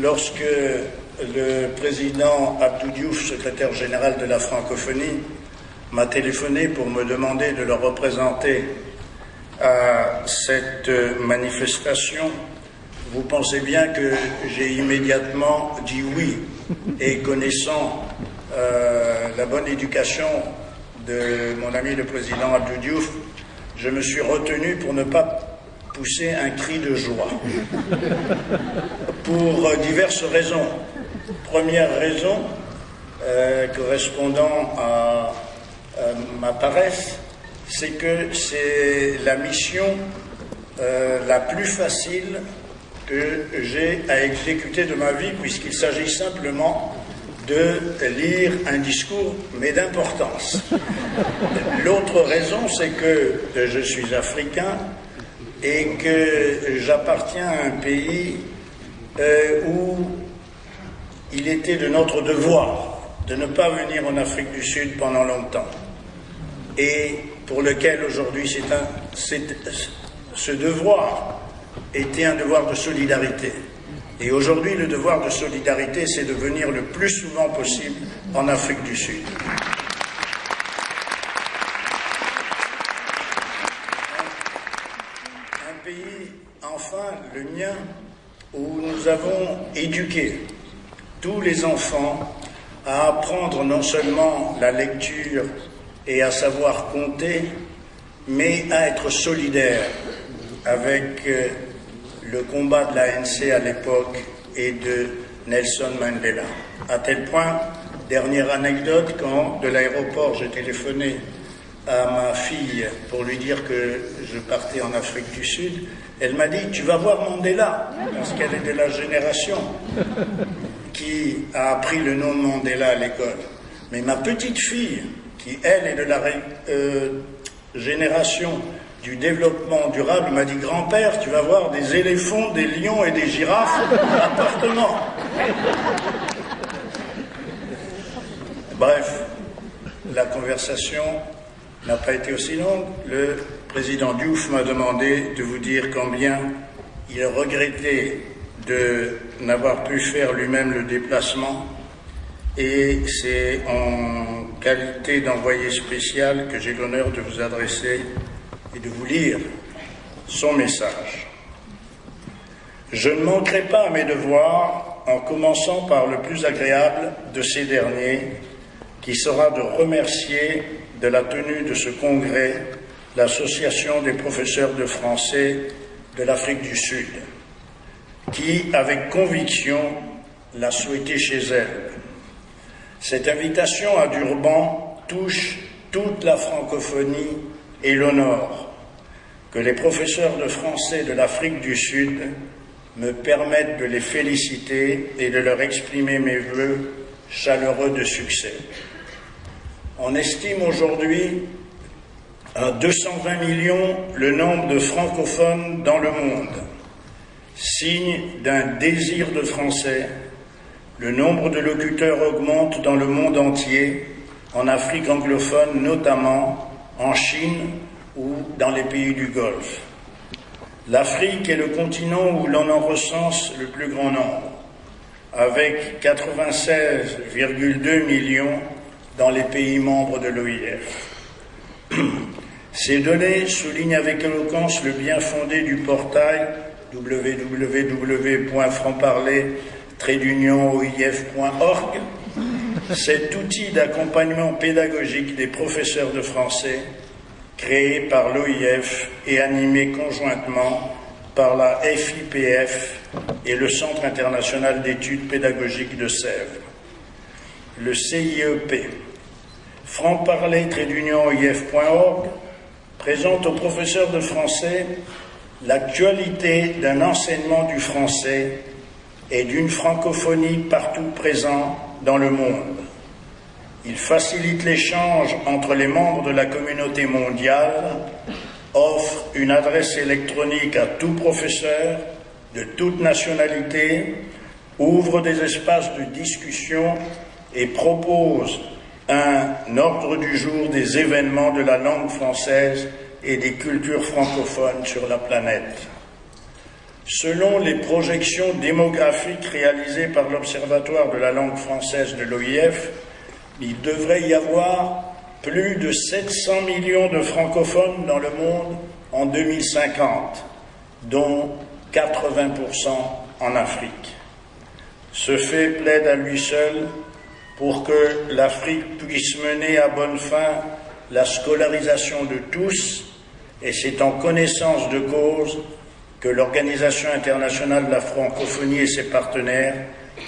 lorsque le président Abdou Diouf, secrétaire général de la francophonie, m'a téléphoné pour me demander de le représenter à cette manifestation, vous pensez bien que j'ai immédiatement dit oui. Et connaissant la bonne éducation de mon ami le président Abdou Diouf, je me suis retenu pour ne pas pousser un cri de joie. Pour diverses raisons. Première raison, correspondant à ma paresse, c'est que c'est la mission la plus facile que j'ai à exécuter de ma vie, puisqu'il s'agit simplement de lire un discours, mais d'importance. L'autre raison, c'est que je suis africain et que j'appartiens à un pays où il était de notre devoir de ne pas venir en Afrique du Sud pendant longtemps, et pour lequel aujourd'hui ce devoir était un devoir de solidarité. Et aujourd'hui, le devoir de solidarité, c'est de venir le plus souvent possible en Afrique du Sud. Un pays, enfin, le mien, où nous avons éduqué tous les enfants à apprendre non seulement la lecture et à savoir compter, mais à être solidaires avec le combat de l'ANC à l'époque et de Nelson Mandela. À tel point, dernière anecdote, quand de l'aéroport j'ai téléphoné à ma fille pour lui dire que je partais en Afrique du Sud, elle m'a dit « Tu vas voir Mandela », parce qu'elle est de la génération qui a appris le nom de Mandela à l'école. Mais ma petite fille, qui elle est de la génération du développement durable, m'a dit « Grand-père, tu vas voir des éléphants, des lions et des girafes à l'appartement ». Bref, la conversation n'a pas été aussi longue. Le président Diouf m'a demandé de vous dire combien il regrettait de n'avoir pu faire lui-même le déplacement, et c'est en qualité d'envoyé spécial que j'ai l'honneur de vous adresser et de vous lire son message. Je ne manquerai pas à mes devoirs en commençant par le plus agréable de ces derniers, qui sera de remercier de la tenue de ce congrès l'Association des professeurs de français de l'Afrique du Sud, qui, avec conviction, l'a souhaité chez elle. Cette invitation à Durban touche toute la francophonie et l'honore. Que les professeurs de français de l'Afrique du Sud me permettent de les féliciter et de leur exprimer mes vœux chaleureux de succès. On estime aujourd'hui à 220 millions le nombre de francophones dans le monde. Signe d'un désir de français, le nombre de locuteurs augmente dans le monde entier, en Afrique anglophone notamment, en Chine ou dans les pays du Golfe. L'Afrique est le continent où l'on en recense le plus grand nombre, avec 96,2 millions dans les pays membres de l'OIF. Ces données soulignent avec éloquence le bien fondé du portail www.franparler-oif.org, cet outil d'accompagnement pédagogique des professeurs de français créé par l'OIF et animé conjointement par la FIPF et le Centre international d'études pédagogiques de Sèvres. Le CIEP, franparler-oif.org, présente aux professeurs de français l'actualité d'un enseignement du français et d'une francophonie partout présent dans le monde. Il facilite l'échange entre les membres de la communauté mondiale, offre une adresse électronique à tout professeur de toute nationalité, ouvre des espaces de discussion et propose un ordre du jour des événements de la langue française et des cultures francophones sur la planète. Selon les projections démographiques réalisées par l'Observatoire de la langue française de l'OIF, il devrait y avoir plus de 700 millions de francophones dans le monde en 2050, dont 80% en Afrique. Ce fait plaide à lui seul pour que l'Afrique puisse mener à bonne fin la scolarisation de tous, et c'est en connaissance de cause que l'Organisation internationale de la francophonie et ses partenaires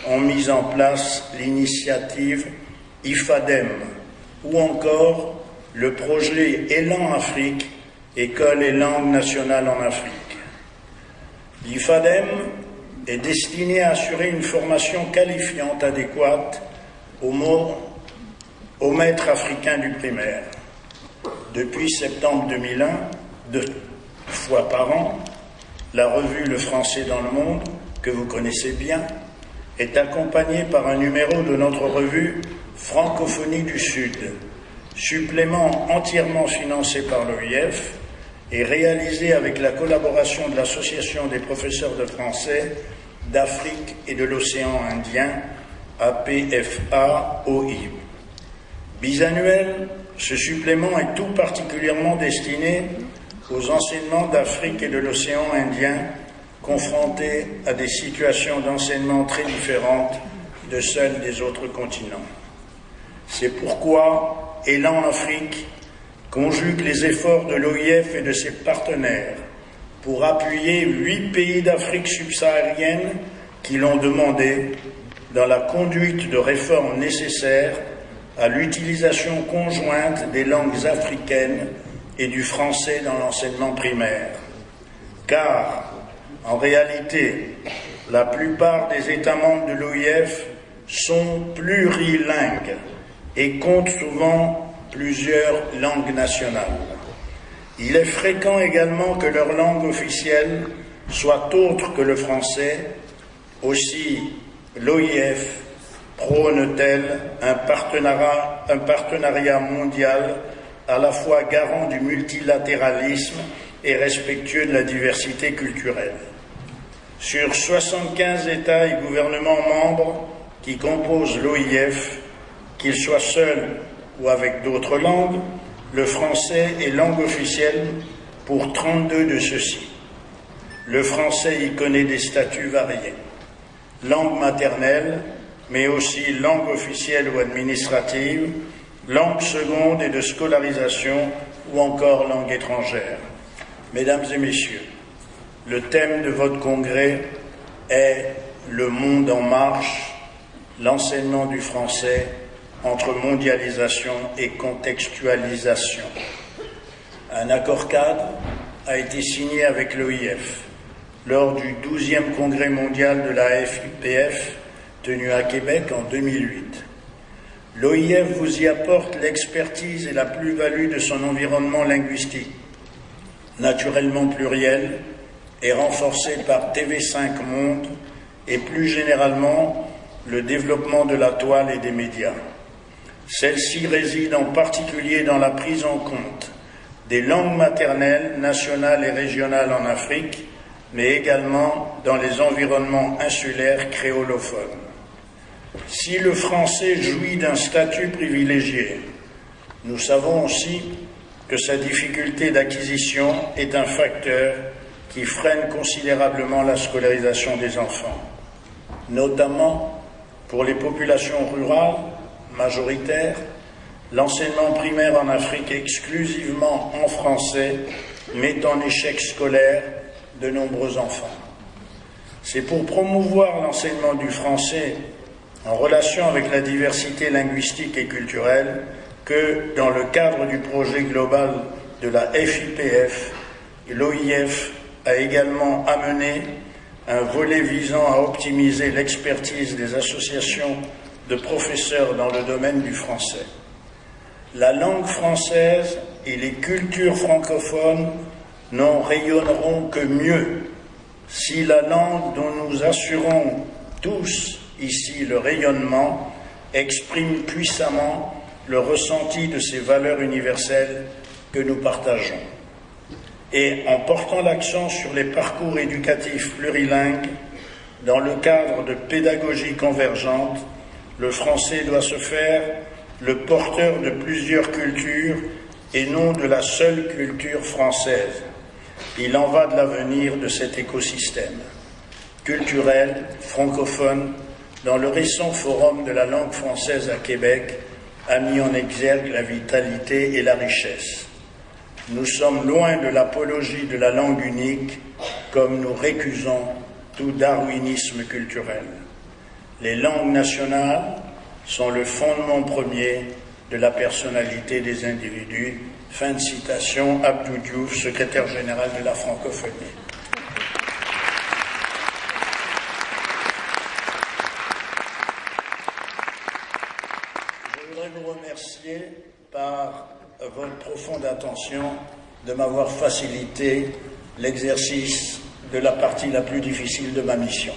ont mis en place l'initiative IFADEM, ou encore le projet Élan Afrique, École et langue nationale en Afrique. L'IFADEM est destiné à assurer une formation qualifiante adéquate aux maîtres africains du primaire. Depuis septembre 2001, 2 fois par an, la revue Le Français dans le Monde, que vous connaissez bien, est accompagnée par un numéro de notre revue Francophonie du Sud, supplément entièrement financé par l'OIF et réalisé avec la collaboration de l'Association des professeurs de français d'Afrique et de l'océan Indien, APFA-OI. Bisannuel, ce supplément est tout particulièrement destiné aux enseignements d'Afrique et de l'océan Indien confrontés à des situations d'enseignement très différentes de celles des autres continents. C'est pourquoi Élan Afrique conjugue les efforts de l'OIF et de ses partenaires pour appuyer 8 pays d'Afrique subsaharienne qui l'ont demandé dans la conduite de réformes nécessaires à l'utilisation conjointe des langues africaines et du français dans l'enseignement primaire. Car, en réalité, la plupart des États membres de l'OIF sont plurilingues et comptent souvent plusieurs langues nationales. Il est fréquent également que leur langue officielle soit autre que le français. Aussi, l'OIF prône-t-elle un partenariat mondial à la fois garant du multilatéralisme et respectueux de la diversité culturelle. Sur 75 États et gouvernements membres qui composent l'OIF, qu'ils soient seuls ou avec d'autres langues, le français est langue officielle pour 32 de ceux-ci. Le français y connaît des statuts variés. Langue maternelle, mais aussi langue officielle ou administrative, langue seconde et de scolarisation ou encore langue étrangère. Mesdames et messieurs, le thème de votre congrès est « Le monde en marche, l'enseignement du français entre mondialisation et contextualisation ». Un accord cadre a été signé avec l'OIF lors du 12e congrès mondial de la FIPF tenu à Québec en 2008. L'OIF vous y apporte l'expertise et la plus-value de son environnement linguistique, naturellement pluriel et renforcé par TV5 Monde et plus généralement le développement de la toile et des médias. Celle-ci réside en particulier dans la prise en compte des langues maternelles, nationales et régionales en Afrique, mais également dans les environnements insulaires créolophones. Si le français jouit d'un statut privilégié, nous savons aussi que sa difficulté d'acquisition est un facteur qui freine considérablement la scolarisation des enfants, notamment pour les populations rurales majoritaires. L'enseignement primaire en Afrique exclusivement en français met en échec scolaire de nombreux enfants. C'est pour promouvoir l'enseignement du français en relation avec la diversité linguistique et culturelle que, dans le cadre du projet global de la FIPF, l'OIF a également amené un volet visant à optimiser l'expertise des associations de professeurs dans le domaine du français. La langue française et les cultures francophones n'en rayonneront que mieux si la langue dont nous assurons tous ici le rayonnement exprime puissamment le ressenti de ces valeurs universelles que nous partageons. et en portant l'accent sur les parcours éducatifs plurilingues, dans le cadre de pédagogie convergente, le français doit se faire le porteur de plusieurs cultures et non de la seule culture française. Il en va de l'avenir de cet écosystème culturel, francophone, dans le récent forum de la langue française à Québec, a mis en exergue la vitalité et la richesse. Nous sommes loin de l'apologie de la langue unique, comme nous récusons tout darwinisme culturel. Les langues nationales sont le fondement premier de la personnalité des individus. Fin de citation, Abdou Diouf, secrétaire général de la francophonie. Je voudrais vous remercier par votre profonde attention de m'avoir facilité l'exercice de la partie la plus difficile de ma mission.